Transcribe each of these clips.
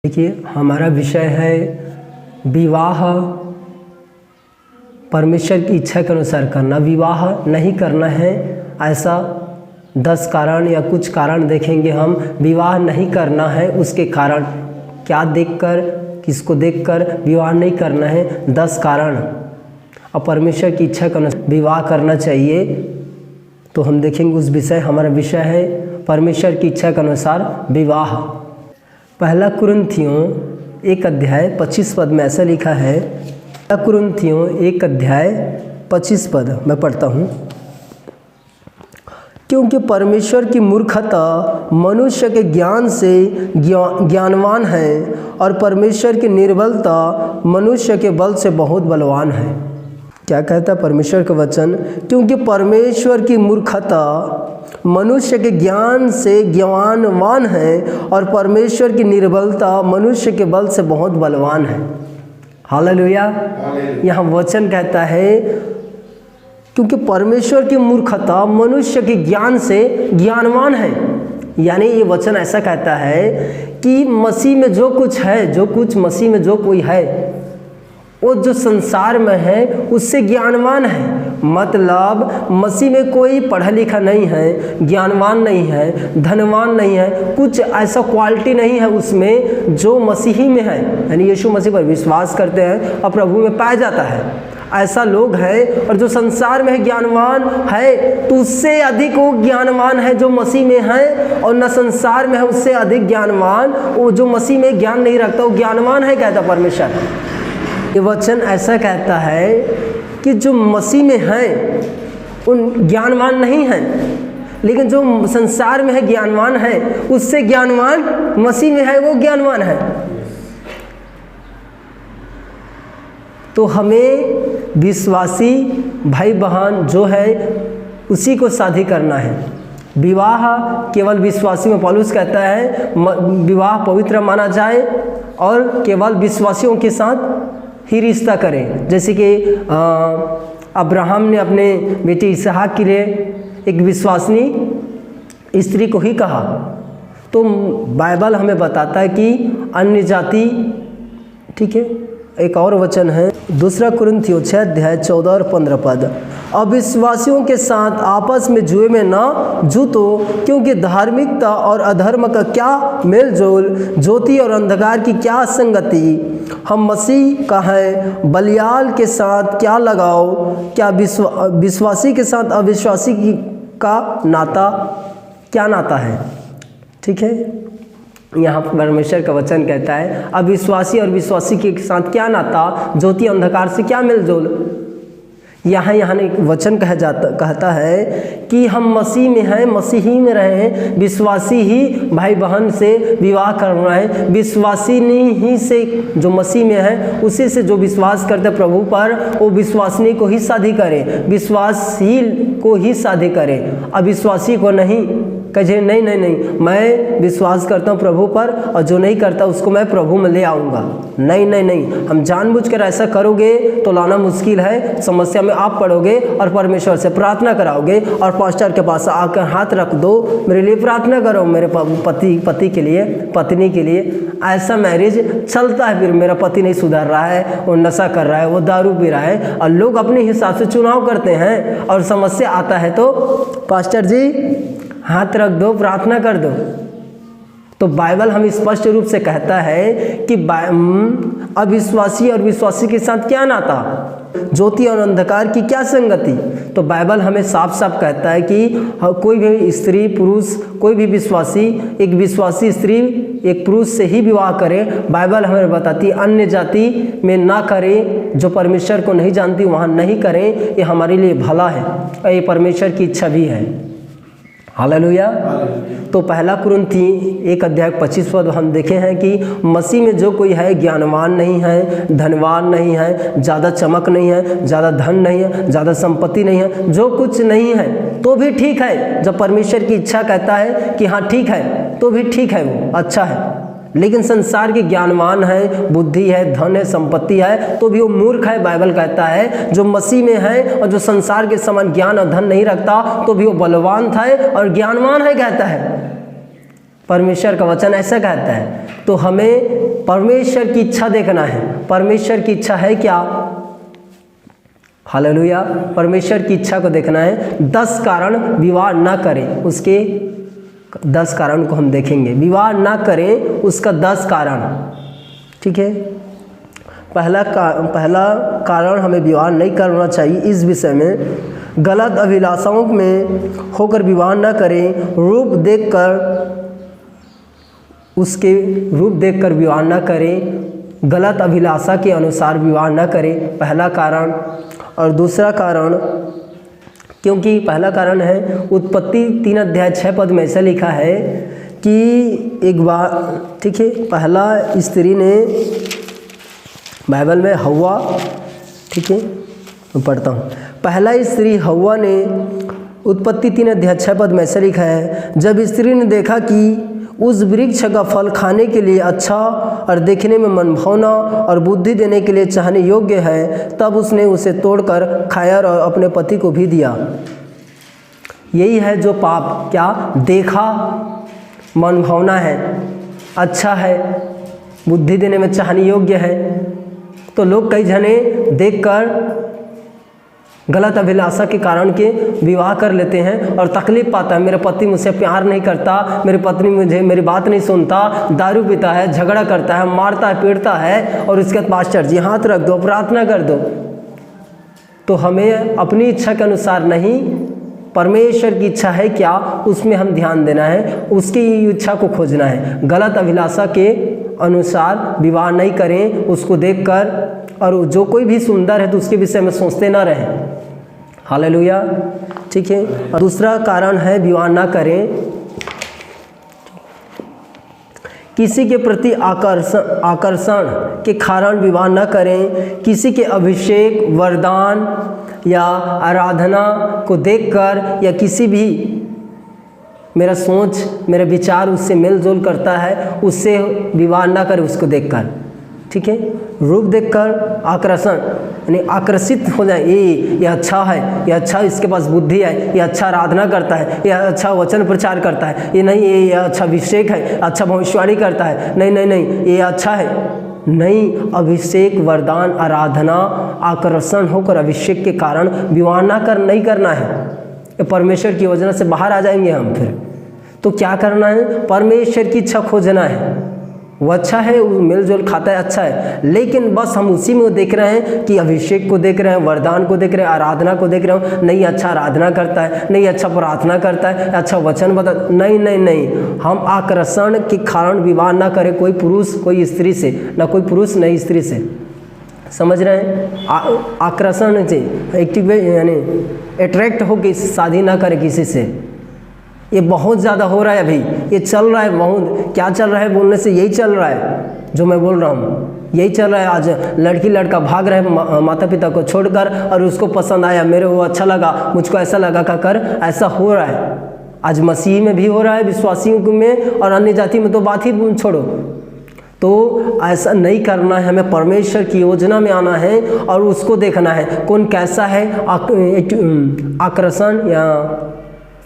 देखिए, हमारा विषय है विवाह परमेश्वर की इच्छा के अनुसार करना। विवाह नहीं करना है ऐसा 10 कारण या कुछ कारण देखेंगे हम। विवाह नहीं करना है उसके कारण क्या देखकर, किसको देखकर विवाह नहीं करना है, 10 कारण। और परमेश्वर की इच्छा के अनुसार विवाह करना चाहिए, तो हम देखेंगे उस विषय। हमारा विषय है परमेश्वर की इच्छा के अनुसार विवाह। पहला कुरिन्थियों 1 अध्याय 25 पद में ऐसा लिखा है। पहला कुरिन्थियों 1 अध्याय 25 पद मैं पढ़ता हूँ। क्योंकि परमेश्वर की मूर्खता मनुष्य के ज्ञान से ज्ञानवान है, और परमेश्वर की निर्बलता मनुष्य के बल से बहुत बलवान है। क्या कहता है परमेश्वर का वचन? क्योंकि परमेश्वर की मूर्खता मनुष्य के ज्ञान से ज्ञानवान है, और परमेश्वर की निर्बलता मनुष्य के बल से बहुत बलवान है। हालेलुया। यहाँ वचन कहता है क्योंकि परमेश्वर की मूर्खता मनुष्य के ज्ञान से ज्ञानवान है। यानी ये वचन ऐसा कहता है कि मसीह में जो कुछ है, जो कुछ मसीह में जो कोई है, वो जो संसार में है उससे ज्ञानवान है। मतलब मसीह में कोई पढ़ा लिखा नहीं है, ज्ञानवान नहीं है, धनवान नहीं है, कुछ ऐसा क्वालिटी नहीं है उसमें जो मसीही में है, यानी यीशु मसीह पर विश्वास करते हैं और प्रभु में पाया जाता है। ऐसा लोग है। और जो संसार में ज्ञानवान है तो उससे अधिक वो ज्ञानवान है जो मसीह में है, और न संसार में है उससे अधिक ज्ञानवान वो जो मसीह में ज्ञान नहीं रखता, वो ज्ञानवान है, कहता परमेश्वर। ये वचन ऐसा कहता है कि जो मसीह में हैं उन ज्ञानवान नहीं हैं, लेकिन जो संसार में है ज्ञानवान है, उससे ज्ञानवान मसीह में है, वो ज्ञानवान है। तो हमें विश्वासी भाई बहन जो है उसी को शादी करना है। विवाह केवल विश्वासी में, पौलुस कहता है विवाह पवित्र माना जाए और केवल विश्वासियों के साथ ही रिश्ता करें। जैसे कि अब्राहम ने अपने बेटे इसहाक के लिए एक विश्वासनी स्त्री को ही कहा। तो बाइबल हमें बताता है कि अन्य जाति, ठीक है। एक और वचन है 2 कुरिन्थियों 6 अध्याय 14 और 15 पद। अविश्वासियों के साथ आपस में जुए में न जूतो, क्योंकि धार्मिकता और अधर्म का क्या मेलजोल, ज्योति और अंधकार की क्या संगति। हम मसीह का है, बलियाल के साथ क्या लगाओ, क्या विश्वासी के साथ अविश्वासी का नाता क्या नाता है, ठीक है। यहाँ परमेश्वर का वचन कहता है अविश्वासी और विश्वासी के साथ क्या नाता, ज्योति अंधकार से क्या मेलजोल। यहाँ एक वचन कहता है कि हम मसीह में हैं, मसीही में रहें, विश्वासी ही भाई बहन से विवाह करना है। विश्वासी ही से जो मसीह में है उसी से जो विश्वास करते प्रभु पर, वो विश्वासिनी को ही शादी करें, विश्वासी को ही शादी करें, अविश्वासी को नहीं। कहे नहीं, मैं विश्वास करता हूँ प्रभु पर और जो नहीं करता उसको मैं प्रभु में ले आऊँगा। नहीं, हम जानबूझकर ऐसा करोगे तो लाना मुश्किल है। समस्या में आप पड़ोगे और परमेश्वर से प्रार्थना कराओगे और पास्टर के पास आकर हाथ रख दो, मेरे लिए प्रार्थना करो, मेरे पति के लिए, पत्नी के लिए। ऐसा मैरिज चलता है। फिर मेरा पति नहीं सुधर रहा है, वो नशा कर रहा है, वो दारू पी रहा है, और लोग अपने हिसाब से चुनाव करते हैं। और समस्या आता है तो पास्टर जी हाथ रख दो, प्रार्थना कर दो। तो बाइबल हमें स्पष्ट रूप से कहता है कि अविश्वासी और विश्वासी के साथ क्या नाता, ज्योति और अंधकार की क्या संगति। तो बाइबल हमें साफ साफ कहता है कि कोई भी स्त्री पुरुष, कोई भी विश्वासी, एक विश्वासी स्त्री एक पुरुष से ही विवाह करे। बाइबल हमें बताती है अन्य जाति में ना करें, जो परमेश्वर को नहीं जानती वहाँ नहीं करें। ये हमारे लिए भला है और ये परमेश्वर की इच्छा भी है। हालेलुया। तो पहला कुरिन्थी 1 अध्याय 25 पद हम देखे हैं कि मसीह में जो कोई है ज्ञानवान नहीं है, धनवान नहीं है, ज़्यादा चमक नहीं है, ज़्यादा धन नहीं है, ज़्यादा संपत्ति नहीं है, जो कुछ नहीं है तो भी ठीक है। जब परमेश्वर की इच्छा कहता है कि हाँ ठीक है तो भी ठीक है, वो अच्छा है। लेकिन संसार के ज्ञानवान है, बुद्धि है, धन है, संपत्ति है, तो भी वो मूर्ख है। बाइबल कहता है जो मसीह में है और जो संसार के समान ज्ञान और धन नहीं रखता तो भी वो बलवान था और ज्ञानवान है, कहता है। परमेश्वर का वचन ऐसा कहता है। तो हमें परमेश्वर की इच्छा देखना है। परमेश्वर की इच्छा है क्या? हालेलुया। परमेश्वर की इच्छा को देखना है। 10 कारण विवाह ना करें, उसके 10 कारण को हम देखेंगे। विवाह ना करें उसका 10 कारण, ठीक है। पहला कारण हमें विवाह नहीं करना चाहिए इस विषय में, गलत अभिलाषाओं में होकर विवाह ना करें। रूप देखकर विवाह ना करें। गलत अभिलाषा के अनुसार विवाह ना करें, पहला कारण। और दूसरा कारण, क्योंकि पहला कारण है उत्पत्ति 3 अध्याय 6 पद में ऐसा लिखा है कि एक बार, ठीक है, पहला स्त्री ने बाइबल में हव्वा, ठीक है, मैं पढ़ता हूँ। पहला स्त्री हव्वा ने उत्पत्ति 3 अध्याय 6 पद में ऐसा लिखा है, जब स्त्री ने देखा कि उस वृक्ष का फल खाने के लिए अच्छा और देखने में मनभावना और बुद्धि देने के लिए चाहने योग्य है, तब उसने उसे तोड़कर खाया और अपने पति को भी दिया। यही है जो पाप, क्या? देखा, मनभावना है, अच्छा है, बुद्धि देने में चाहने योग्य है। तो लोग कई जने देखकर गलत अभिलाषा के कारण के विवाह कर लेते हैं और तकलीफ पाता है। मेरा पति मुझसे प्यार नहीं करता, मेरी पत्नी मेरी बात नहीं सुनता, दारू पीता है, झगड़ा करता है, मारता है, पीटता है, और उसके बाद पास्टर जी हाथ रख दो, प्रार्थना कर दो। तो हमें अपनी इच्छा के अनुसार नहीं, परमेश्वर की इच्छा है क्या, उसमें हम ध्यान देना है, उसकी इच्छा को खोजना है। गलत अभिलाषा के अनुसार विवाह नहीं करें, उसको देखकर, और जो कोई भी सुंदर है तो उसके विषय में सोचते ना रहें। हालेलुया, ठीक है। और दूसरा कारण है विवाह ना करें, किसी के प्रति आकर्षण के कारण विवाह न करें। किसी के अभिषेक, वरदान या आराधना को देखकर, या किसी भी मेरा सोच, मेरा विचार उससे मेल जोल करता है, उससे विवाह ना करें उसको देखकर, ठीक है। रूप देखकर आकर्षण, यानी आकर्षित हो जाए, ये अच्छा है, ये अच्छा, इसके पास बुद्धि है, ये अच्छा आराधना करता है, ये अच्छा वचन प्रचार करता है, ये नहीं, ये अच्छा अभिषेक है, अच्छा भविष्यवाणी करता है, नहीं नहीं नहीं, ये अच्छा है। नहीं, अभिषेक, वरदान, आराधना, आकर्षण होकर अभिषेक के कारण विवाह नहीं करना है। परमेश्वर की योजना से बाहर आ जाएंगे हम फिर। तो क्या करना है? परमेश्वर की इच्छा खोजना है। वो अच्छा है, वो मिलजुल खाता है, अच्छा है, लेकिन बस हम उसी में देख रहे हैं कि अभिषेक को देख रहे हैं, वरदान को देख रहे हैं, आराधना को देख रहे हैं, नहीं अच्छा आराधना करता है, नहीं अच्छा प्रार्थना करता है, अच्छा वचन बता, नहीं नहीं नहीं, हम आकर्षण के कारण विवाह ना करें कोई पुरुष कोई स्त्री से, ना कोई पुरुष नई स्त्री से। समझ रहे हैं? आकर्षण से एक्टिव, यानी अट्रैक्ट हो के शादी ना करें किसी से। ये बहुत ज़्यादा हो रहा है अभी, ये चल रहा है बहुत। क्या चल रहा है बोलने से यही चल रहा है जो मैं बोल रहा हूँ, यही चल रहा है। आज लड़की लड़का भाग रहे हैं माता पिता को छोड़कर, और उसको पसंद आया, मेरे वो अच्छा लगा, मुझको ऐसा लगा कर ऐसा हो रहा है। आज मसीह में भी हो रहा है, विश्वासियों में, और अन्य जाति में तो बात ही छोड़ो। तो ऐसा नहीं करना है, हमें परमेश्वर की योजना में आना है और उसको देखना है कौन कैसा है। आकर्षण या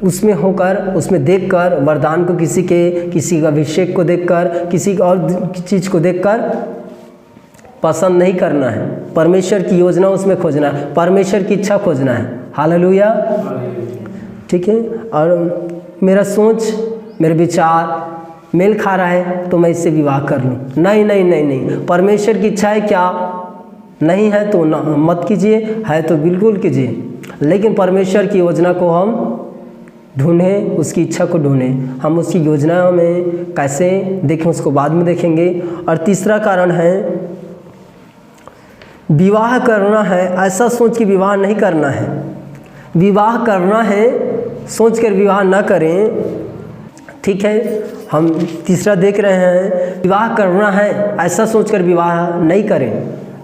उसमें होकर, उसमें देखकर, वरदान को किसी का अभिषेक को देखकर, किसी और चीज़ को देखकर पसंद नहीं करना है। परमेश्वर की योजना उसमें खोजना है, परमेश्वर की इच्छा खोजना है। हालेलुया, ठीक है। और मेरा सोच, मेरे विचार मेल खा रहा है तो मैं इससे विवाह कर लूँ, नहीं नहीं नहीं नहीं। परमेश्वर की इच्छा है क्या? नहीं है तो ना मत कीजिए, है तो बिल्कुल कीजिए, लेकिन परमेश्वर की योजना को हम ढूंढें, उसकी इच्छा को ढूंढें। हम उसकी योजना में कैसे देखें उसको बाद में देखेंगे। और तीसरा कारण है विवाह करना है, ऐसा सोच के विवाह नहीं करना है। विवाह करना है सोच कर विवाह ना करें, ठीक है। हम तीसरा देख रहे हैं, विवाह करना है ऐसा सोचकर विवाह नहीं करें।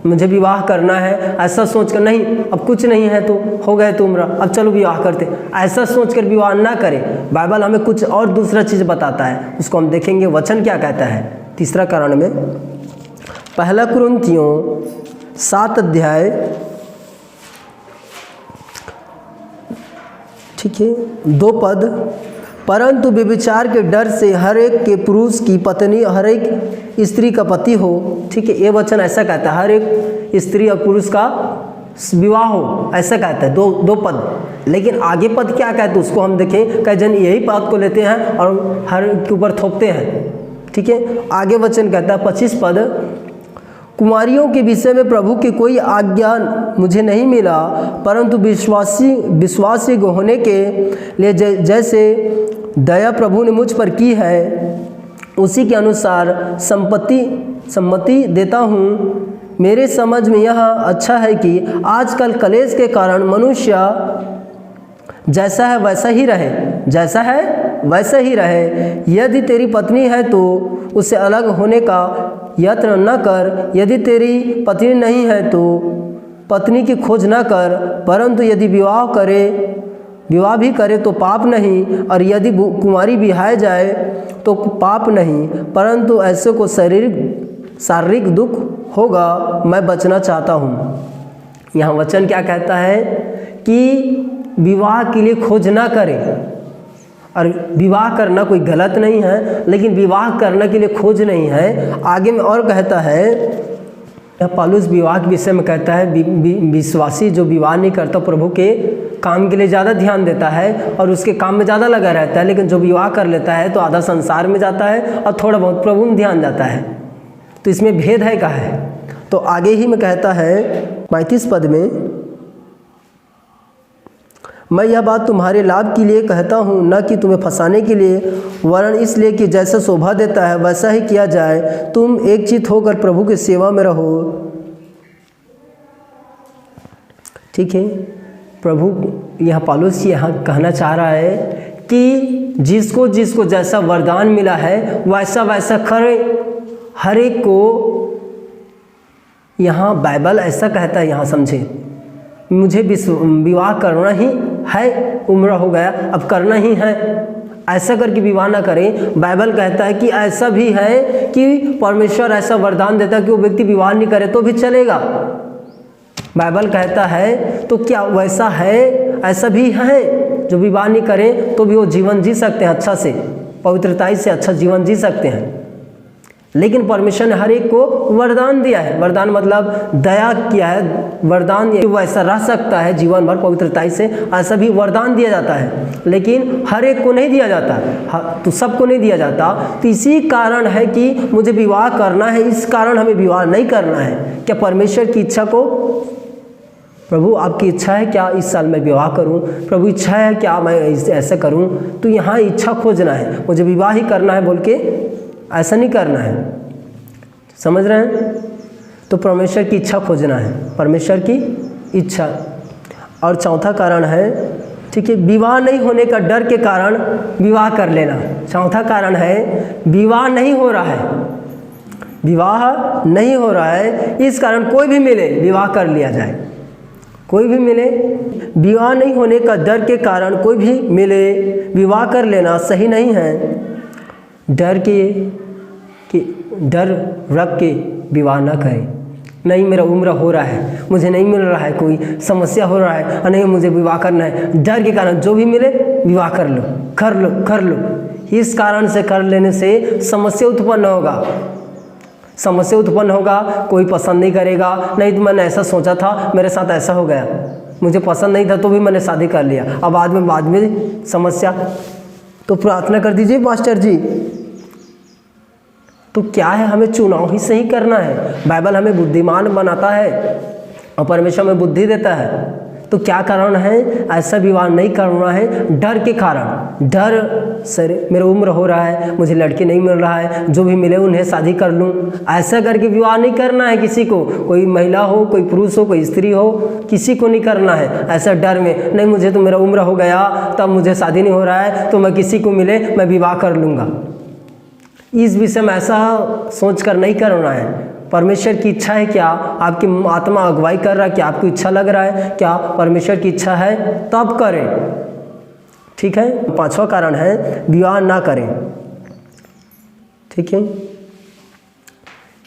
मुझे विवाह करना है ऐसा सोचकर नहीं, अब कुछ नहीं है तो हो गए तो उम्र, अब चलो विवाह करते, ऐसा सोचकर विवाह ना करें। बाइबल हमें कुछ और दूसरा चीज़ बताता है, उसको हम देखेंगे वचन क्या कहता है। तीसरा कारण में 1 कुरिन्थियों 7 अध्याय, ठीक है, 2 पद, परंतु व्यभिचार के डर से हर एक के पुरुष की पत्नी हर एक स्त्री का पति हो। ठीक है, ये वचन ऐसा कहता है हर एक स्त्री और पुरुष का विवाह हो, ऐसा कहता है दो पद। लेकिन आगे पद क्या कहते हैं उसको हम देखें, कई जन यही बात को लेते हैं और हर के ऊपर थोपते हैं। ठीक है, आगे वचन कहता है 25 पद, कुमारियों के विषय में प्रभु की कोई आज्ञा मुझे नहीं मिला, परंतु विश्वास योग्य होने के लिए जैसे दया प्रभु ने मुझ पर की है उसी के अनुसार सम्मति देता हूँ। मेरे समझ में यह अच्छा है कि आजकल कलेश के कारण मनुष्य जैसा है वैसा ही रहे। यदि तेरी पत्नी है तो उससे अलग होने का यत्न न कर, यदि तेरी पत्नी नहीं है तो पत्नी की खोज न कर, परंतु यदि विवाह भी करे तो पाप नहीं, और यदि कुंवारी बिहाय जाए तो पाप नहीं, परंतु ऐसे को शारीरिक दुख होगा, मैं बचना चाहता हूँ। यहाँ वचन क्या कहता है कि विवाह के लिए खोज ना करें, और विवाह करना कोई गलत नहीं है, लेकिन विवाह करने के लिए खोज नहीं है। आगे में और कहता है, पौलुस विवाह के विषय में कहता है विश्वासी जो विवाह नहीं करता प्रभु के काम के लिए ज़्यादा ध्यान देता है और उसके काम में ज़्यादा लगा रहता है, लेकिन जो विवाह कर लेता है तो आधा संसार में जाता है और थोड़ा बहुत प्रभु में ध्यान जाता है। तो इसमें भेद है, कहा है। तो आगे ही में कहता है 35 पद में, मैं यह बात तुम्हारे लाभ के लिए कहता हूँ, न कि तुम्हें फंसाने के लिए, वरन इसलिए कि जैसा शोभा देता है वैसा ही किया जाए। तुम एक चित्त होकर प्रभु की सेवा में रहो। ठीक है, प्रभु यहाँ पौलुस यहाँ कहना चाह रहा है कि जिसको जैसा वरदान मिला है वैसा करे। हर एक को यहाँ बाइबल ऐसा कहता है, यहाँ समझे, मुझे विवाह करना ही है, उम्र हो गया अब करना ही है, ऐसा करके विवाह ना करें। बाइबल कहता है कि ऐसा भी है कि परमेश्वर ऐसा वरदान देता है कि वो व्यक्ति विवाह नहीं करे तो भी चलेगा। बाइबल कहता है तो क्या वैसा है, ऐसा भी है जो विवाह नहीं करें तो भी वो जीवन जी सकते हैं, अच्छा से पवित्रता से अच्छा जीवन जी सकते हैं। लेकिन परमेश्वर ने हर एक को वरदान दिया है। वरदान मतलब दया किया है, वरदान वो ऐसा रह सकता है जीवन भर पवित्रता से, ऐसा भी वरदान दिया जाता है, लेकिन हर एक को नहीं दिया जाता, तो सबको नहीं दिया जाता। तो इसी कारण है कि मुझे विवाह करना है, इस कारण हमें विवाह नहीं करना है। क्या परमेश्वर की इच्छा को, प्रभु आपकी इच्छा है क्या इस साल मैं विवाह करूं, प्रभु इच्छा है क्या मैं ऐसा करूं, तो यहाँ इच्छा खोजना है, मुझे विवाह ही करना है बोल के ऐसा नहीं करना है। समझ रहे हैं? तो परमेश्वर की इच्छा खोजना है, परमेश्वर की इच्छा। और चौथा कारण है, ठीक है, विवाह नहीं होने का डर के कारण विवाह कर लेना। चौथा कारण है विवाह नहीं हो रहा है, विवाह नहीं हो रहा है, इस कारण कोई भी मिले विवाह कर लिया जाए, कोई भी मिले। विवाह नहीं होने का डर के कारण कोई भी मिले विवाह कर लेना सही नहीं है। डर रख के विवाह ना करें। नहीं मेरा उम्र हो रहा है, मुझे नहीं मिल रहा है, कोई समस्या हो रहा है, नहीं मुझे विवाह करना है, डर के कारण जो भी मिले विवाह कर लो। इस कारण से कर लेने से समस्या उत्पन्न होगा, कोई पसंद नहीं करेगा। नहीं तो मैंने ऐसा सोचा था, मेरे साथ ऐसा हो गया, मुझे पसंद नहीं था तो भी मैंने शादी कर लिया, अब बाद में समस्या। तो प्रार्थना कर दीजिए मास्टर जी। तो क्या है, हमें चुनाव ही सही करना है। बाइबल हमें बुद्धिमान बनाता है और परमेश्वर हमें बुद्धि देता है। तो क्या कारण है, ऐसा विवाह नहीं करना है डर के कारण। डर सर मेरा उम्र हो रहा है, मुझे लड़की नहीं मिल रहा है, जो भी मिले उन्हें शादी कर लूँ, ऐसा करके विवाह नहीं करना है किसी को। कोई महिला हो, कोई पुरुष हो, कोई स्त्री हो, किसी को नहीं करना है ऐसा डर में। नहीं मुझे तो मेरा उम्र हो गया, तब मुझे शादी नहीं हो रहा है, तो मैं किसी को मिले मैं विवाह कर लूँगा। इस विषय में ऐसा सोच कर नहीं करना है। परमेश्वर की इच्छा है क्या, आपकी आत्मा अगुवाई कर रहा है, क्या आपको इच्छा लग रहा है, क्या परमेश्वर की इच्छा है तब करें। ठीक है। पांचवा कारण है विवाह ना करें। ठीक है,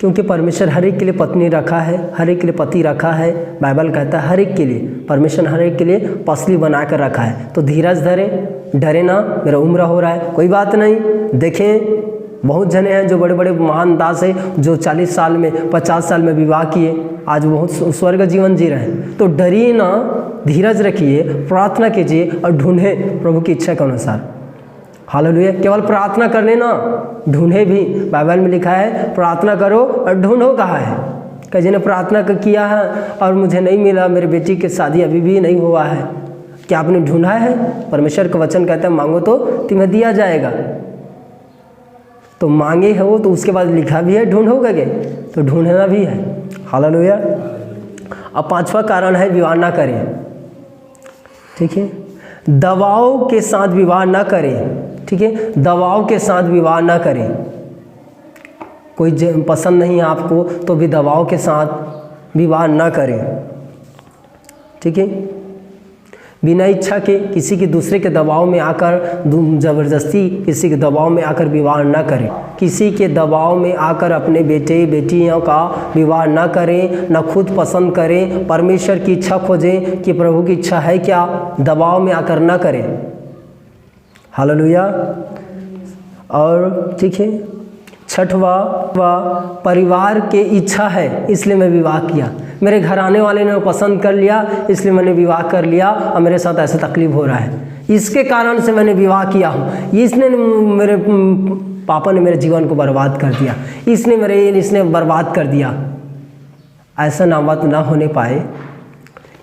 क्योंकि परमेश्वर हर एक के लिए पत्नी रखा है, हर एक के लिए पति रखा है। बाइबल कहता है हर एक के लिए, परमेश्वर हर एक के लिए पसली बना कर रखा है। तो धीरज धरें, डरे ना, मेरा उम्र हो रहा है, कोई बात नहीं। देखें बहुत जने हैं जो बड़े बड़े महान दास है जो 40 साल में 50 साल में विवाह किए, आज बहुत स्वर्ग जीवन जी रहे हैं। तो डरिए ना, धीरज रखिए, प्रार्थना कीजिए और ढूंढे प्रभु की इच्छा के अनुसार। हालेलुया। केवल प्रार्थना करने ना, ढूंढे भी। बाइबल में लिखा है प्रार्थना करो और ढूंढो कहाँ है। कई ने प्रार्थना किया है और मुझे नहीं मिला, मेरे बेटी की शादी अभी भी नहीं हुआ है, क्या आपने ढूंढा है? परमेश्वर का वचन कहता है मांगो तो तुम्हें दिया जाएगा। तो मांगे हो तो उसके बाद लिखा भी है ढूंढोगे, तो ढूंढना भी है। हालेलुया। अब 5वां कारण है विवाह ना करें। ठीक है, दबाव के साथ विवाह ना करें। ठीक है, दबाव के साथ विवाह ना करें। कोई पसंद नहीं है आपको तो भी दबाव के साथ विवाह ना करें। ठीक है, बिना इच्छा के किसी के दूसरे के दबाव में आकर, ज़बरदस्ती किसी के दबाव में आकर विवाह ना करें। किसी के दबाव में आकर अपने बेटे बेटियों का विवाह ना करें, ना खुद पसंद करें। परमेश्वर की इच्छा खोजें कि प्रभु की इच्छा है क्या, दबाव में आकर ना करें। हालेलुया। और ठीक है, 6वां परिवार की इच्छा है इसलिए मैं विवाह किया। मेरे घर आने वाले ने पसंद कर लिया इसलिए मैंने विवाह कर लिया और मेरे साथ ऐसा तकलीफ हो रहा है, इसके कारण से मैंने विवाह किया हूँ। इसने मेरे पापा ने मेरे जीवन को बर्बाद कर दिया, इसने बर्बाद कर दिया। ऐसा ना होने पाए।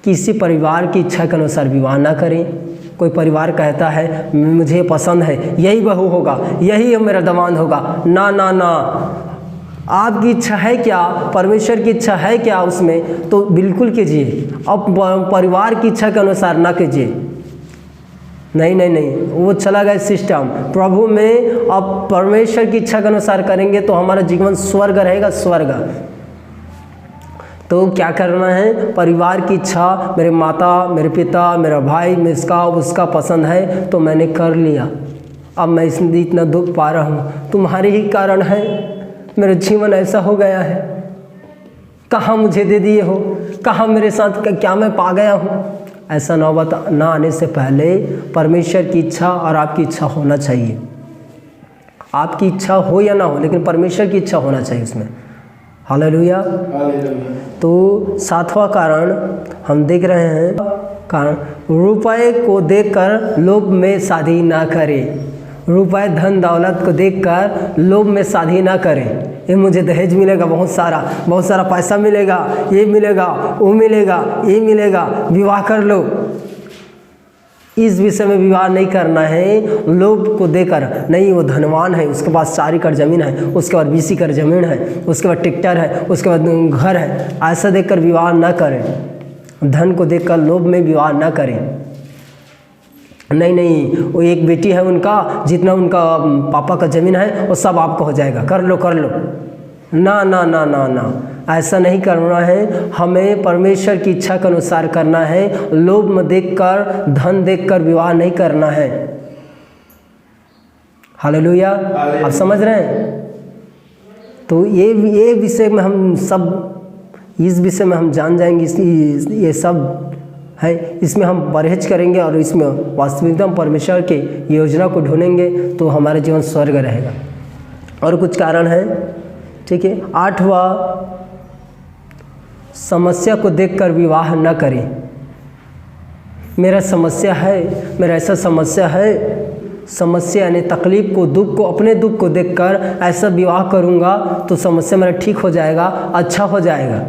किसी परिवार की इच्छा के अनुसार विवाह ना करें। कोई परिवार कहता है मुझे पसंद है यही बहू होगा, यही मेरा दामाद होगा, ना ना ना, आपकी इच्छा है क्या, परमेश्वर की इच्छा है क्या उसमें, तो बिल्कुल कीजिए। अब परिवार की इच्छा के अनुसार ना कीजिए। नहीं नहीं नहीं, वो चला गया सिस्टम। प्रभु में अब परमेश्वर की इच्छा के अनुसार करेंगे तो हमारा जीवन स्वर्ग रहेगा, स्वर्ग। तो क्या करना है, परिवार की इच्छा, मेरे माता, मेरे पिता, मेरा भाई, मैं इसका उसका पसंद है तो मैंने कर लिया। अब मैं इसमें इतना दुख पा रहा हूँ, तुम्हारे ही कारण है, मेरा जीवन ऐसा हो गया है। कहाँ मुझे दे दिए हो, कहाँ मेरे साथ क्या मैं पा गया हूँ। ऐसा नौबत ना आने से पहले परमेश्वर की इच्छा और आपकी इच्छा होना चाहिए। आपकी इच्छा हो या ना हो, लेकिन परमेश्वर की इच्छा होना चाहिए उसमें। हालेलुया। तो 7वां कारण हम देख रहे हैं, कारण रुपए को देखकर लोभ में शादी ना करें। रुपए धन दौलत को देखकर लोभ में शादी ना करें। ये मुझे दहेज मिलेगा, बहुत सारा पैसा मिलेगा, ये मिलेगा, वो मिलेगा, ये मिलेगा, विवाह कर लो। इस विषय में विवाह नहीं करना है। लोभ को देकर नहीं, वो धनवान है, उसके पास 4 एकड़ ज़मीन है, उसके बाद 20 एकड़ ज़मीन है, उसके बाद ट्रैक्टर है, उसके बाद घर है, ऐसा देखकर विवाह ना करें। धन को देखकर लोभ में विवाह ना करें। नहीं, वो एक बेटी है उनका, जितना उनका पापा का ज़मीन है वो सब आपको हो जाएगा, कर लो। ना ना ना ना ना, ऐसा नहीं करना है। हमें परमेश्वर की इच्छा के अनुसार करना है। लोभ में देखकर, धन देखकर विवाह नहीं करना है। हालेलुया। आप समझ रहे हैं? तो ये विषय में हम सब, इस विषय में हम जान जाएंगे। ये सब है, इसमें हम परहेज करेंगे और इसमें वास्तविकता परमेश्वर के योजना को ढूंढेंगे तो हमारा जीवन स्वर्ग रहेगा। और कुछ कारण है। ठीक है, 8वां समस्या को देखकर विवाह न करें। मेरा समस्या है, मेरा ऐसा समस्या है, समस्या यानी तकलीफ को, दुख को, अपने दुख को देखकर ऐसा विवाह करूँगा तो समस्या मेरा ठीक हो जाएगा, अच्छा हो जाएगा।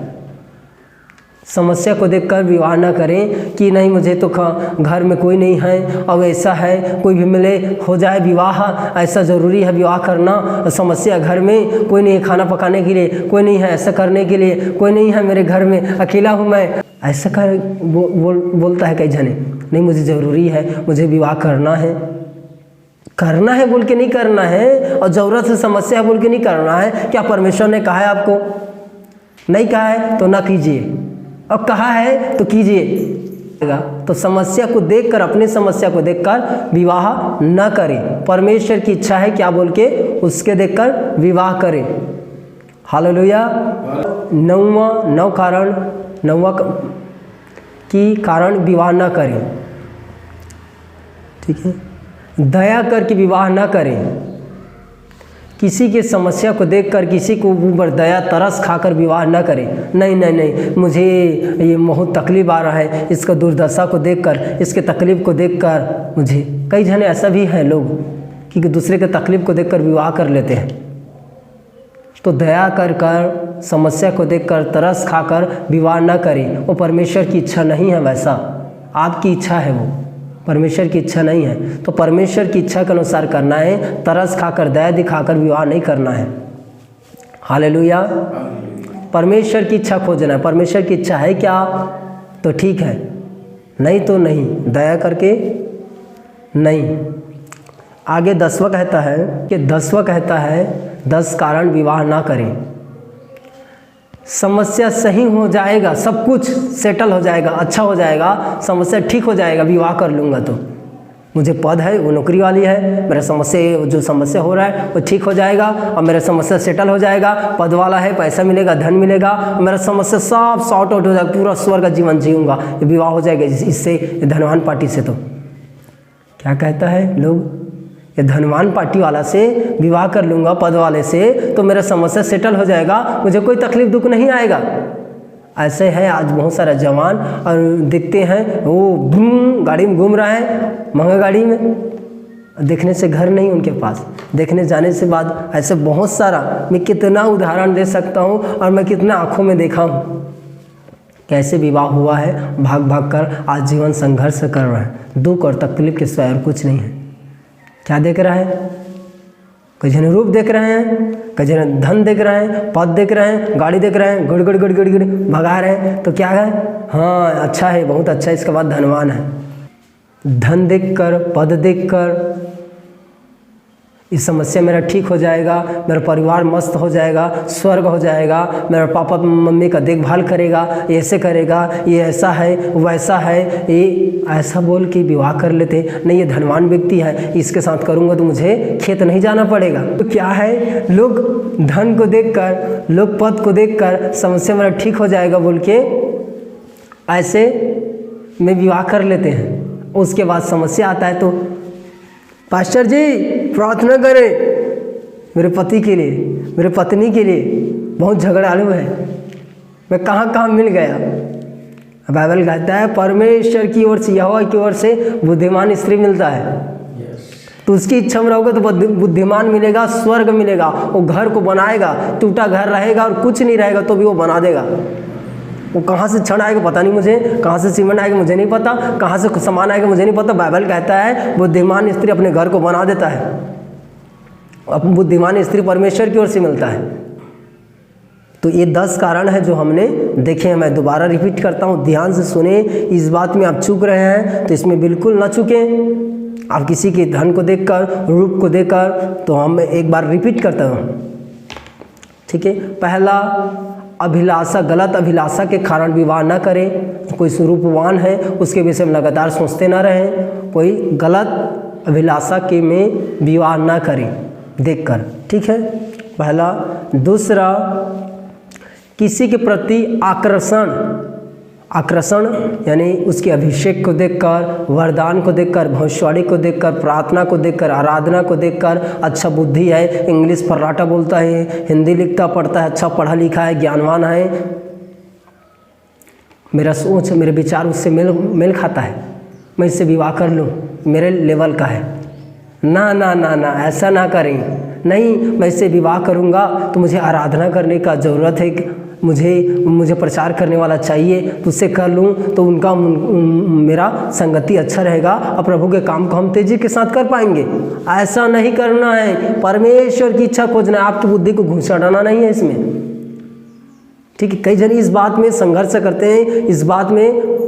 समस्या को देखकर विवाह ना करें कि नहीं मुझे तो घर में कोई नहीं है, अब ऐसा है कोई भी मिले हो जाए विवाह, ऐसा ज़रूरी है विवाह करना। समस्या घर में कोई नहीं है, खाना पकाने के लिए कोई नहीं है, ऐसा करने के लिए कोई नहीं है, मेरे घर में अकेला हूँ मैं, ऐसा कर बोलता है कई जने। नहीं, मुझे ज़रूरी है, मुझे विवाह करना है बोल के नहीं करना है, और ज़रूरत से समस्या है बोल के नहीं करना है। क्या परमेश्वर ने कहा है आपको? नहीं कहा है तो ना कीजिए, और कहा है तो कीजिए। तो समस्या को देखकर, अपनी समस्या को देखकर विवाह न करें। परमेश्वर की इच्छा है क्या बोल के उसके देखकर विवाह करें। हालेलुया। 9वां कारण विवाह न करें। ठीक है, दया करके विवाह न करें। किसी की समस्या को देखकर किसी को ऊपर दया तरस खाकर विवाह न करें। नहीं नहीं नहीं, मुझे ये बहुत तकलीफ़ आ रहा है, इसका दुर्दशा को देखकर, इसके तकलीफ़ को देखकर मुझे, कई जने ऐसा भी हैं लोग कि दूसरे के तकलीफ़ को देखकर विवाह कर लेते हैं। तो दया कर समस्या को देखकर तरस खाकर विवाह न करें। वो परमेश्वर की इच्छा नहीं है, वैसा आपकी इच्छा है, वो परमेश्वर की इच्छा नहीं है। तो परमेश्वर की इच्छा के अनुसार करना है, तरस खाकर दया दिखाकर विवाह नहीं करना है। हालेलुया। परमेश्वर की इच्छा खोजना है। परमेश्वर की इच्छा है क्या तो ठीक है, नहीं तो नहीं, दया करके नहीं। आगे 10वां कहता है 10 कारण विवाह ना करें। समस्या सही हो जाएगा, सब कुछ सेटल हो जाएगा, अच्छा हो जाएगा, समस्या ठीक हो जाएगा, विवाह कर लूँगा तो मुझे पद है, वो नौकरी वाली है, मेरा जो समस्या हो रहा है वो ठीक हो जाएगा और मेरा समस्या सेटल हो जाएगा, पद वाला है, पैसा मिलेगा, धन मिलेगा, और मेरा समस्या सब सॉर्ट आउट हो जाएगा, पूरा स्वर्ग का जीवन जीऊँगा, ये विवाह हो जाएगा इससे, धनवान पार्टी से। तो क्या कहता है लोग, ये धनवान पार्टी वाला से विवाह कर लूँगा, पद वाले से, तो मेरा समस्या सेटल हो जाएगा, मुझे कोई तकलीफ दुख नहीं आएगा। ऐसे है आज बहुत सारा जवान, और दिखते हैं वो गाड़ी में घूम रहा है, महंगा गाड़ी में, देखने से घर नहीं उनके पास, देखने जाने से बाद ऐसे बहुत सारा, मैं कितना उदाहरण दे सकता हूँ और मैं कितना आँखों में देखा हूँ, कैसे विवाह हुआ है, भाग भाग कर आज जीवन संघर्ष कर रहे हैं, दुख और तकलीफ के सिवाय और कुछ नहीं है। क्या देख रहा है, कई जन रूप देख रहे हैं, कई जन धन देख रहे हैं, पद देख रहे हैं, गाड़ी देख रहे हैं, गड़ गड़ गड़ गड़ गड़ भगा रहे हैं, तो क्या है, हाँ अच्छा है, बहुत अच्छा है, इसके बाद धनवान है। धन देखकर, पद देखकर ये समस्या मेरा ठीक हो जाएगा, मेरा परिवार मस्त हो जाएगा, स्वर्ग हो जाएगा, मेरा पापा मम्मी का देखभाल करेगा, ऐसे करेगा, ये ऐसा है, वैसा है, ये ऐसा बोल के विवाह कर लेते। नहीं, ये धनवान व्यक्ति है, इसके साथ करूँगा तो मुझे खेत नहीं जाना पड़ेगा। तो क्या है, लोग धन को देखकर, लोग पद को देखकर समस्या मेरा ठीक हो जाएगा बोल के ऐसे में विवाह कर लेते हैं। उसके बाद समस्या आता है तो पास्टर जी प्रार्थना करें मेरे पति के लिए, मेरे पत्नी के लिए, बहुत झगड़ालू है, मैं कहाँ मिल गया। बाइबल कहता है परमेश्वर की ओर से, यहोवा की ओर से बुद्धिमान स्त्री मिलता है। तो उसकी इच्छा में रहोगे तो बुद्धिमान मिलेगा, स्वर्ग मिलेगा, वो घर को बनाएगा, टूटा घर रहेगा और कुछ नहीं रहेगा तो भी वो बना देगा। वो कहाँ से छड़ आएगा पता नहीं मुझे, कहाँ से सीमेंट आएगा मुझे नहीं पता, कहाँ से सामान आएगा मुझे नहीं पता। बाइबल कहता है बुद्धिमान स्त्री अपने घर को बना देता है। अब बुद्धिमान स्त्री परमेश्वर की ओर से मिलता है। तो ये 10 कारण है जो हमने देखे हैं। मैं दोबारा रिपीट करता हूँ, ध्यान से सुने। इस बात में आप चूक रहे हैं तो इसमें बिल्कुल ना चूकें। आप किसी के धन को देखकर, रूप को देखकर, तो हम एक बार रिपीट करता हूँ, ठीक है। पहला, अभिलाषा, गलत अभिलाषा के कारण विवाह न करें। कोई स्वरूपवान है उसके विषय में लगातार सोचते ना रहें। कोई गलत अभिलाषा के में विवाह न करें देखकर, ठीक है, पहला। दूसरा, किसी के प्रति आकर्षण यानी उसके अभिषेक को देखकर, वरदान को देखकर, भविष्यवाणी को देखकर, प्रार्थना को देखकर, आराधना को देखकर, अच्छा बुद्धि है, इंग्लिश फर्राटा बोलता है, हिंदी लिखता पढ़ता है, अच्छा पढ़ा लिखा है, ज्ञानवान है, मेरा सोच, मेरे विचार उससे मेल खाता है, मैं इससे विवाह कर लूँ, मेरे लेवल का है। ना ना ना ना, ऐसा ना करें। नहीं, मैं इससे विवाह करूँगा तो मुझे आराधना करने का ज़रूरत है, मुझे प्रचार करने वाला चाहिए, तो उससे कर लूँ तो उनका मेरा संगति अच्छा रहेगा और प्रभु के काम को हम तेज़ी के साथ कर पाएंगे। ऐसा नहीं करना है। परमेश्वर की इच्छा खोजना है, आपकी बुद्धि को घुसाड़ना नहीं है इसमें, ठीक है। कई जन इस बात में संघर्ष करते हैं, इस बात में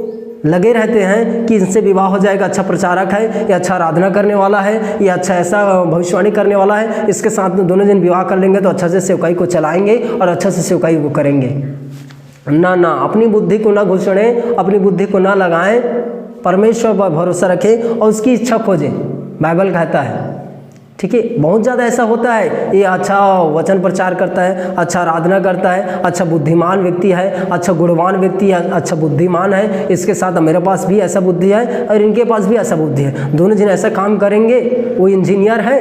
लगे रहते हैं कि इनसे विवाह हो जाएगा, अच्छा प्रचारक है, या अच्छा आराधना करने वाला है, या अच्छा ऐसा भविष्यवाणी करने वाला है, इसके साथ में दोनों जन विवाह कर लेंगे तो अच्छा से सेवकाई को चलाएंगे और अच्छा से सेवकाई को करेंगे। ना ना, अपनी बुद्धि को ना घुसड़ें, अपनी बुद्धि को ना लगाएं, परमेश्वर पर भरोसा रखें और उसकी इच्छा खोजें। बाइबल कहता है, ठीक है। बहुत ज़्यादा ऐसा होता है, ये अच्छा वचन प्रचार करता है, अच्छा आराधना करता है, अच्छा बुद्धिमान व्यक्ति है, अच्छा गुणवान व्यक्ति है, अच्छा बुद्धिमान है, इसके साथ मेरे पास भी ऐसा बुद्धि है और इनके पास भी ऐसा बुद्धि है, दोनों जन ऐसा काम करेंगे, वो इंजीनियर है,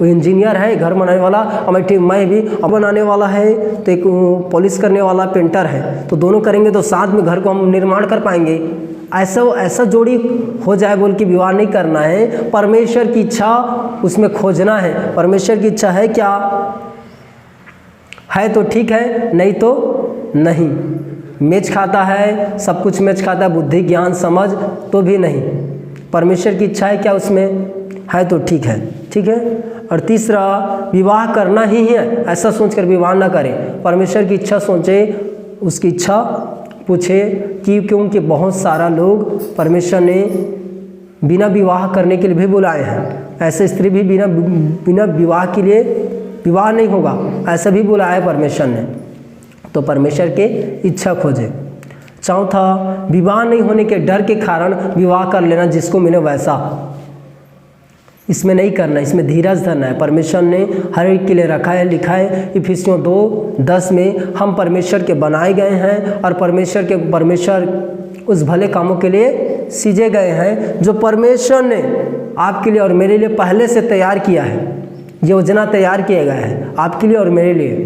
वो इंजीनियर है, घर बनाने वाला, और मैं भी बनाने वाला है, तो एक पॉलिश करने वाला पेंटर है, तो दोनों करेंगे तो साथ में घर को हम निर्माण कर पाएंगे। ऐसा जोड़ी हो जाए बोल के विवाह नहीं करना है। परमेश्वर की इच्छा उसमें खोजना है। परमेश्वर की इच्छा है क्या, है तो ठीक है, नहीं तो नहीं। मैच खाता है, सब कुछ मैच खाता है, बुद्धि ज्ञान समझ तो भी नहीं। परमेश्वर की इच्छा है क्या उसमें, है तो ठीक है, ठीक है। और तीसरा, विवाह करना ही है ऐसा सोचकर विवाह ना करें। परमेश्वर की इच्छा सोचे, उसकी इच्छा पूछे कि क्योंकि बहुत सारा लोग परमेश्वर ने बिना विवाह करने के लिए भी बुलाए हैं। ऐसे स्त्री भी बिना विवाह के लिए विवाह नहीं होगा, ऐसा भी बुलाया है परमेश्वर ने। तो परमेश्वर के इच्छा खोजे। चौथा, विवाह नहीं होने के डर के कारण विवाह कर लेना जिसको मिले वैसा, इसमें नहीं करना, इसमें धीरज धरना है। परमेश्वर ने हर एक के लिए रखा है, लिखा है इफिसियों 2:10 में, हम परमेश्वर के बनाए गए हैं और परमेश्वर उस भले कामों के लिए सीजे गए हैं जो परमेश्वर ने आपके लिए और मेरे लिए पहले से तैयार किया है। योजना तैयार किया गया है आपके लिए और मेरे लिए।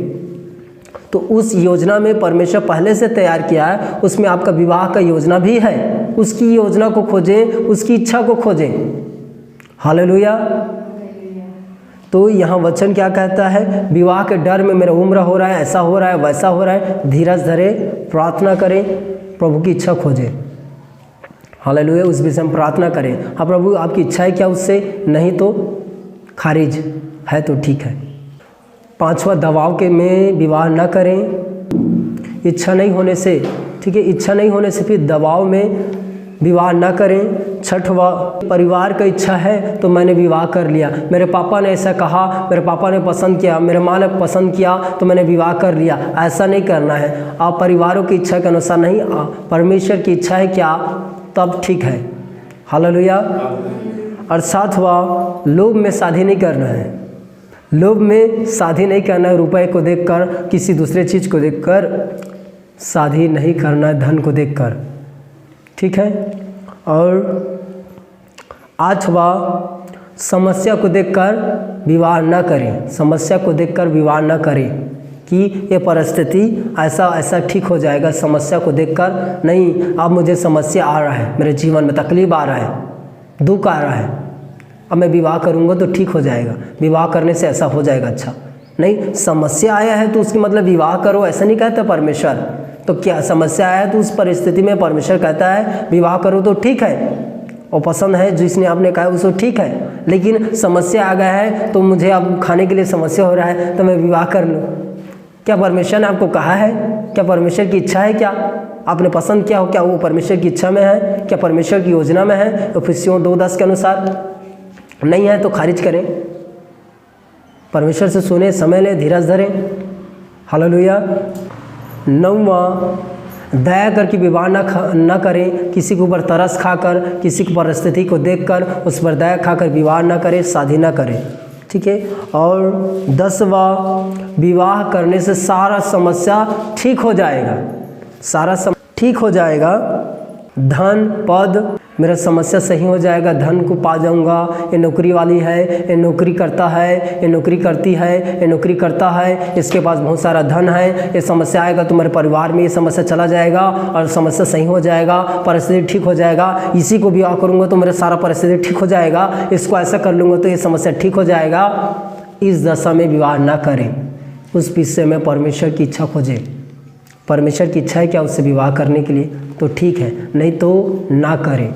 तो उस योजना में परमेश्वर पहले से तैयार किया है, उसमें आपका विवाह का योजना भी है। उसकी योजना को खोजें, उसकी इच्छा को खोजें। हालेलुया। तो यहाँ वचन क्या कहता है, विवाह के डर में मेरा उम्र हो रहा है, ऐसा हो रहा है, वैसा हो रहा है, धीरज धरे, प्रार्थना करें, प्रभु की इच्छा खोजें। हालेलुया। उस विषय में प्रार्थना करें, हाँ प्रभु आपकी इच्छा है क्या उससे, नहीं तो खारिज, है तो ठीक है। पांचवा, दबाव के में विवाह न करें। इच्छा नहीं होने से, ठीक है, इच्छा नहीं होने से फिर दबाव में विवाह न करें। छठवा, परिवार का इच्छा है तो मैंने विवाह कर लिया, मेरे पापा ने ऐसा कहा, मेरे पापा ने पसंद किया, मेरे माँ ने पसंद किया तो मैंने विवाह कर लिया, ऐसा नहीं करना है। आप परिवारों की इच्छा के अनुसार नहीं, परमेश्वर की इच्छा है क्या, तब ठीक है। हालेलुया। और सातवां, लोभ में शादी नहीं करना है। लोभ में शादी नहीं करना है, रुपए को देखकर, किसी दूसरे चीज़ को देखकर शादी नहीं करना है, धन को देखकर, ठीक है। और आठवां, समस्या को देखकर विवाह न करें। समस्या को देखकर विवाह न करें कि ये परिस्थिति ऐसा ठीक हो जाएगा, समस्या को देखकर नहीं, अब मुझे समस्या आ रहा है, मेरे जीवन में तकलीफ आ रहा है, दुख आ रहा है, अब मैं विवाह करूँगा तो ठीक हो जाएगा, विवाह करने से ऐसा हो जाएगा। अच्छा नहीं, समस्या आया है तो उसकी मतलब विवाह करो ऐसा नहीं कहता परमेश्वर। तो क्या समस्या आया है तो उस परिस्थिति में परमेश्वर कहता है विवाह करो तो ठीक है, और पसंद है जिसने आपने कहा उसको ठीक है। लेकिन समस्या आ गया है तो मुझे अब खाने के लिए समस्या हो रहा है तो मैं विवाह कर लूँ, क्या परमेश्वर ने आपको कहा है? क्या परमेश्वर की इच्छा है? क्या आपने पसंद किया हो? क्या वो परमेश्वर की इच्छा में है? क्या परमेश्वर की योजना में है? इफिसियों 2:10 के अनुसार नहीं है तो खारिज करें, परमेश्वर से सुने, समय लें, धीरज धरें। हालेलुया। 9वां, दया करके विवाह न करें। किसी के ऊपर तरस खाकर, किसी की परिस्थिति को देखकर उस पर दया खाकर विवाह न करें, शादी न करें, ठीक है। और 10वां, विवाह करने से सारा समस्या ठीक हो जाएगा, ठीक हो जाएगा। धन पद, मेरा समस्या सही हो जाएगा, धन को पा जाऊंगा, ये नौकरी वाली है, ये नौकरी करता है, ये नौकरी करती है, ये नौकरी करता है, इसके पास बहुत सारा धन है, ये समस्या आएगा तो मेरे परिवार में ये समस्या चला जाएगा और समस्या सही हो जाएगा, परिस्थिति ठीक हो जाएगा। इसी को विवाह करूंगा तो मेरा सारा परिस्थिति ठीक हो जाएगा, इसको ऐसा कर लूँगा तो ये समस्या ठीक हो जाएगा। इस दशा में विवाह ना करें, उस विषय में परमेश्वर की इच्छा खोजें। परमेश्वर की इच्छा है क्या उससे विवाह करने के लिए तो ठीक है, नहीं तो ना करें।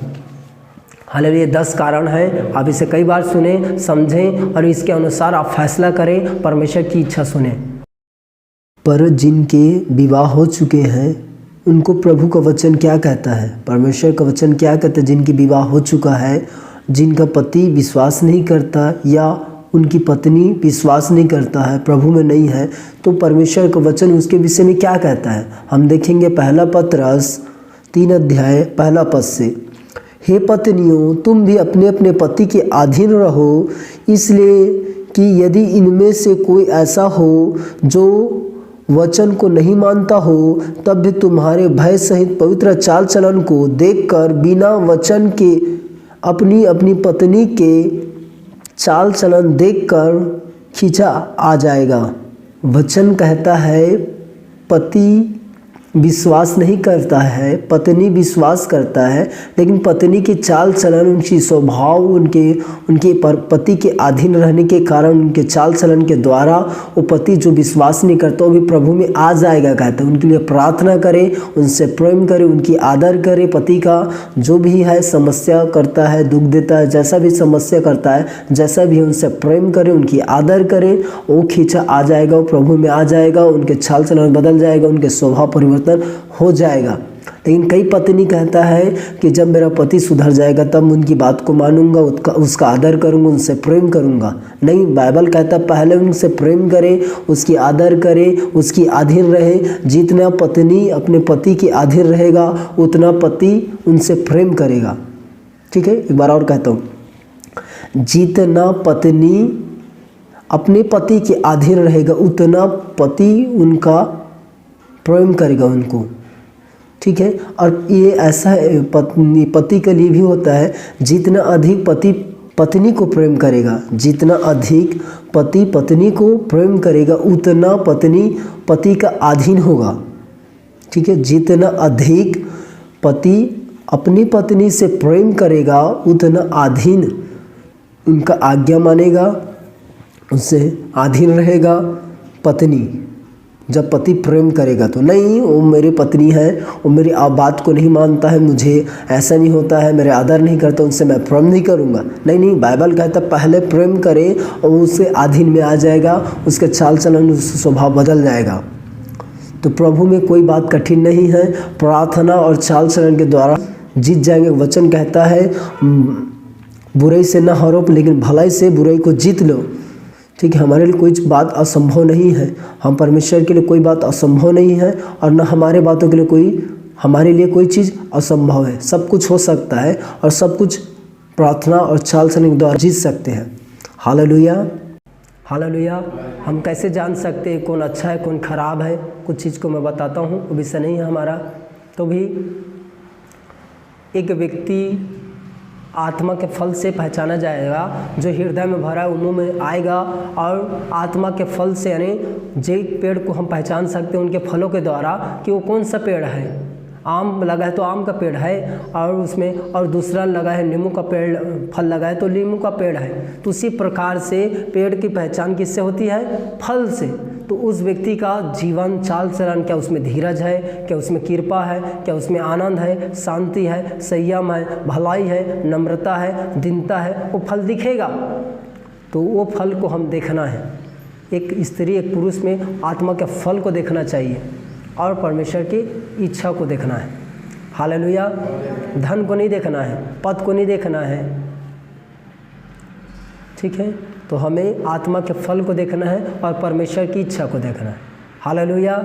हालेलुया। 10 कारण हैं, आप इसे कई बार सुने, समझें और इसके अनुसार आप फैसला करें, परमेश्वर की इच्छा सुने। पर जिनके विवाह हो चुके हैं उनको प्रभु का वचन क्या कहता है? परमेश्वर का वचन क्या कहता है? जिनकी विवाह हो चुका है, जिनका पति विश्वास नहीं करता या उनकी पत्नी विश्वास नहीं करता है, प्रभु में नहीं है, तो परमेश्वर का वचन उसके विषय में क्या कहता है? हम देखेंगे पहला पत्रस 3 अध्याय 1 पद से, हे पत्नियों, तुम भी अपने अपने पति के अधीन रहो, इसलिए कि यदि इनमें से कोई ऐसा हो जो वचन को नहीं मानता हो, तब भी तुम्हारे भय सहित पवित्र चाल चलन को देखकर बिना वचन के अपनी अपनी पत्नी के चाल चलन देखकर खींचा आ जाएगा। वचन कहता है पति विश्वास नहीं करता है, पत्नी विश्वास करता है, लेकिन पत्नी की चाल चलन, उनकी स्वभाव, उनके पति के अधीन रहने के कारण, उनके चाल चलन के द्वारा वो पति जो विश्वास नहीं करता वो भी प्रभु में आ जाएगा। कहते हैं उनके लिए प्रार्थना करे, उनसे प्रेम करे, उनकी आदर करे। पति का जो भी है समस्या करता है, दुख देता है, जैसा भी समस्या करता है, जैसा भी उनसे प्रेम करे, उनकी आदर करे, वो खींचा आ जाएगा, वो प्रभु में आ जाएगा, उनके चाल चलन बदल जाएगा, उनके स्वभाव परिवर्तन हो जाएगा। लेकिन कई पत्नी कहता है कि जब मेरा पति सुधर जाएगा तब उनकी बात को मानूंगा, उसका आदर करूंगा, उनसे प्रेम करूंगा। नहीं, बाइबल कहता है पहले उनसे प्रेम करे, उसकी आदर करे, उसकी अधीन रहे। जितना पत्नी अपने पति के अधीन रहेगा उतना पति उनसे प्रेम करेगा। ठीक है, एक बार और कहता हूँ, जितना पत्नी अपने पति के अधीन रहेगा उतना पति उनका प्रेम करेगा उनको। ठीक है, और ये ऐसा है पति के लिए भी होता है, जितना अधिक पति पत्नी को प्रेम करेगा, जितना अधिक पति पत्नी को प्रेम करेगा उतना पत्नी पति का अधीन होगा। ठीक है, जितना अधिक पति अपनी पत्नी से प्रेम करेगा उतना अधीन उनका आज्ञा मानेगा, उससे अधीन रहेगा पत्नी। जब पति प्रेम करेगा तो नहीं, वो मेरी पत्नी है, वो मेरी बात को नहीं मानता है, मुझे ऐसा नहीं होता है, मेरे आदर नहीं करता, उनसे मैं प्रेम नहीं करूँगा। नहीं नहीं, बाइबल कहता पहले प्रेम करे और उससे अधीन में आ जाएगा, उसके चाल चलन, स्वभाव बदल जाएगा। तो प्रभु में कोई बात कठिन नहीं है, प्रार्थना और चाल चलन के द्वारा जीत जाएंगे। वचन कहता है बुराई से न हारो लेकिन भलाई से बुराई को जीत लो। ठीक है, हमारे लिए कोई बात असंभव नहीं है, हम परमेश्वर के लिए कोई बात असंभव नहीं है, और न हमारे लिए कोई चीज़ असंभव है। सब कुछ हो सकता है और सब कुछ प्रार्थना और चाल चलन के द्वारा जीत सकते हैं। Hallelujah, hallelujah. हम कैसे जान सकते हैं कौन अच्छा है कौन खराब है? कुछ चीज़ को मैं बताता हूँ, वो विषय नहीं है हमारा। तो भी एक व्यक्ति आत्मा के फल से पहचाना जाएगा, जो हृदय में भरा है वो मुँह में आएगा। और आत्मा के फल से यानी जे पेड़ को हम पहचान सकते हैं उनके फलों के द्वारा कि वो कौन सा पेड़ है। आम लगा है तो आम का पेड़ है, और उसमें और दूसरा लगा है नींबू का पेड़, फल लगा है तो नींबू का पेड़ है। तो उसी प्रकार से पेड़ की पहचान किससे होती है? फल से। तो उस व्यक्ति का जीवन चाल चलन, क्या उसमें धीरज है, क्या उसमें कृपा है, क्या उसमें आनंद है, शांति है, संयम है, भलाई है, नम्रता है, दीनता है, वो फल दिखेगा। तो वो फल को हम देखना है। एक स्त्री एक पुरुष में आत्मा के फल को देखना चाहिए और परमेश्वर की इच्छा को देखना है। हालेलुया। धन को नहीं देखना है, पद को नहीं देखना है। ठीक है, तो हमें आत्मा के फल को देखना है और परमेश्वर की इच्छा को देखना है। हालेलुया।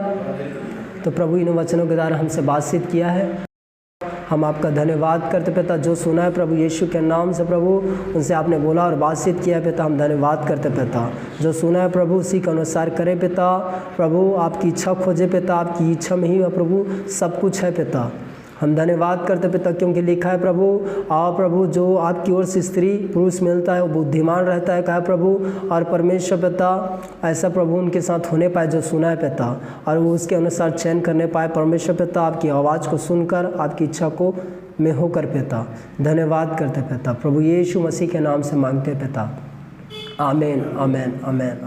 तो प्रभु इन वचनों के द्वारा हमसे बातचीत किया है, हम आपका धन्यवाद करते पिता। जो सुना है प्रभु यीशु के नाम से प्रभु, उनसे आपने बोला और बातचीत किया पिता, हम धन्यवाद करते पिता। जो सुना है प्रभु उसी के अनुसार करें पिता। प्रभु आपकी इच्छा खोजे पिता, आपकी इच्छा में ही प्रभु सब कुछ है पिता। हम धन्यवाद करते पिता, क्योंकि लिखा है प्रभु, आओ प्रभु जो आपकी ओर से स्त्री पुरुष मिलता है वो बुद्धिमान रहता है, कहा प्रभु। और परमेश्वर पिता ऐसा प्रभु उनके साथ होने पाए जो सुना है पिता, और वो उसके अनुसार चयन करने पाए परमेश्वर पिता। आपकी आवाज़ को सुनकर आपकी इच्छा को में होकर पिता धन्यवाद करते पिता। प्रभु यीशु मसीह के नाम से मांगते पिता, आमीन आमीन आमीन।